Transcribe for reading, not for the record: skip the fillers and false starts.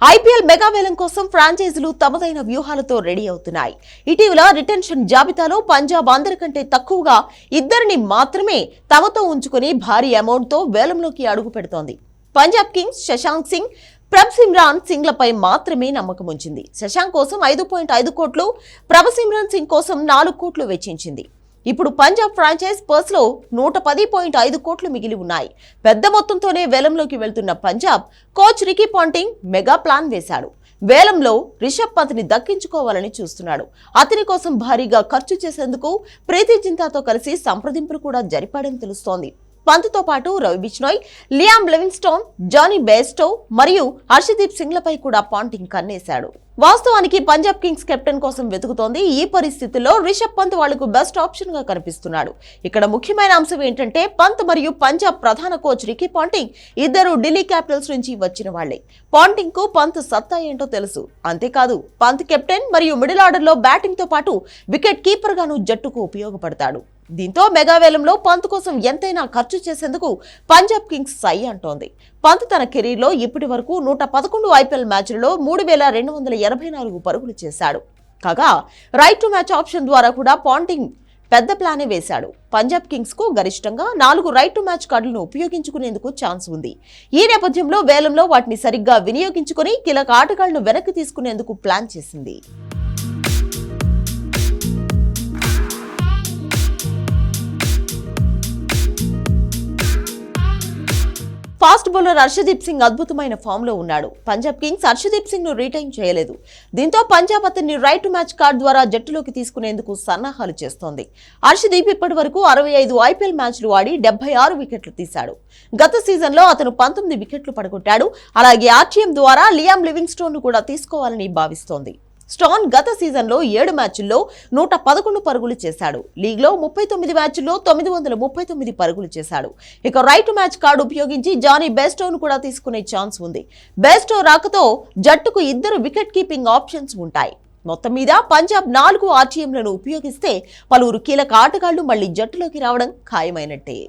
IPL mega వేలం కోసం ఫ్రాంచైజీలు తమదైన వ్యూహాలతో రెడీ అవుతున్నాయి. ఇటీవల రిటెన్షన్ జాబితాలో పంజాబ్ అందరికంటే తక్కువగా ఇద్దరిని మాత్రమే తమతో ఉంచుకుని భారీ అమౌంట్ తో వేలంలోకి అడుగు పెడుతోంది. పంజాబ్ కింగ్స్ శశాంక్ సింగ్, ప్రభసిమ్రాన్ సింగ్లపై మాత్రమే నమ్మకం ఉంచింది. శశాంక్ కోసం 5.5 కోట్లు, ప్రభసిమ్రాన్ సింగ్ కోసం 4 కోట్లు వెచ్చించింది. ఇప్పుడు పంజాబ్ ఫ్రాంచైజ్ పర్స్ లో 110.5 కోట్లు మిగిలి ఉన్నాయి. పెద్ద మొత్తంతోనే వేలంలోకి వెళ్తున్న Punjab coach Ricky Ponting mega plan వేశాడు. వేలంలో రిషబ్ పంత్ని దక్కించుకోవాలని చూస్తున్నాడు. అతని కోసం భారీగా ఖర్చు చేసేందుకు ప్రీతి జింతాతో కలిసి సంప్రదింపులు కూడా జరిపాడని తెలుస్తోంది. పంత్తో పాటు Ravi Bishnoi, Liam Livingstone, Johnny Bairstow మరియు హర్షదీప్ సింగ్లపై కూడా పాంటింగ్ కన్నేశాడు. వాస్తవానికి పంజాబ్ కింగ్స్ కెప్టెన్ కోసం వెతుకుతోంది. ఈ పరిస్థితుల్లో రిషబ్ పంత్ వాళ్లకు బెస్ట్ ఆప్షన్ గా కనిపిస్తున్నాడు. ఇక్కడ ముఖ్యమైన అంశం ఏంటంటే పంత్ మరియు పంజాబ్ ప్రధాన కోచ్ రికీ పాంటింగ్ ఇద్దరు ఢిల్లీ క్యాపిటల్స్ నుంచి వచ్చిన వాళ్లే. పాంటింగ్ కు పంత్ సత్తా ఏంటో తెలుసు. అంతేకాదు పంత్ కెప్టెన్ మరియు మిడిల్ ఆర్డర్ లో బ్యాటింగ్ తో పాటు వికెట్ కీపర్ గాను జట్టుకు ఉపయోగపడతాడు. దీంతో మెగా వేలంలో పంత్ కోసం ఎంతైనా ఖర్చు చేసేందుకు పంజాబ్ కింగ్స్ సై అంటోంది. పంత్ తన కెరీర్ లో ఇప్పటి వరకు 111 ఐపీఎల్ మ్యాచ్లలో 3284 పరుగులు చేశాడు. కాగా రైట్ టు మ్యాచ్ ఆప్షన్ ద్వారా కూడా పాంటింగ్ పెద్ద ప్లానే వేశాడు. పంజాబ్ కింగ్స్ కు గరిష్టంగా 4 రైట్ టు మ్యాచ్ కార్డులను ఉపయోగించుకునేందుకు ఛాన్స్ ఉంది. ఈ నేపథ్యంలో వేలంలో వాటిని సరిగ్గా వినియోగించుకుని కీలక ఆటగాళ్లను వెనక్కి తీసుకునేందుకు ప్లాన్ చేసింది. ఫాస్ట్ బౌలర్ హర్షదీప్ సింగ్ అద్భుతమైన ఫామ్ లో ఉన్నాడు. పంజాబ్ కింగ్స్ హర్షదీప్ సింగ్ ను రిటైన్ చేయలేదు. దీంతో పంజాబ్ అతన్ని రైట్ టు మ్యాచ్ కార్డ్ ద్వారా జట్టులోకి తీసుకునేందుకు సన్నాహాలు చేస్తోంది. హర్షదీప్ ఇప్పటి వరకు 65 ఐపీఎల్ మ్యాచ్లు ఆడి 76 వికెట్లు తీశాడు. గత సీజన్ లో అతను 19 వికెట్లు పడగొట్టాడు. అలాగే ఆర్టీఎం ద్వారా లియామ్ లివింగ్స్టోన్ ను కూడా తీసుకోవాలని భావిస్తోంది. స్టోన్ గత సీజన్లో 7 మ్యాచ్ల్లో 111 పరుగులు చేశాడు. లీగ్లో 39 మ్యాచ్ల్లో 939 పరుగులు చేశాడు. ఇక రైట్ మ్యాచ్ కార్డు ఉపయోగించి జానీ బేస్టోను కూడా తీసుకునే ఛాన్స్ ఉంది. బేస్టో రాకతో జట్టుకు 2 వికెట్ కీపింగ్ ఆప్షన్స్ ఉంటాయి. మొత్తం మీద పంజాబ్ 4 ఆర్టీఎంలను ఉపయోగిస్తే పలువురు కీలక ఆటగాళ్లు మళ్లీ జట్టులోకి రావడం ఖాయమైనట్టే.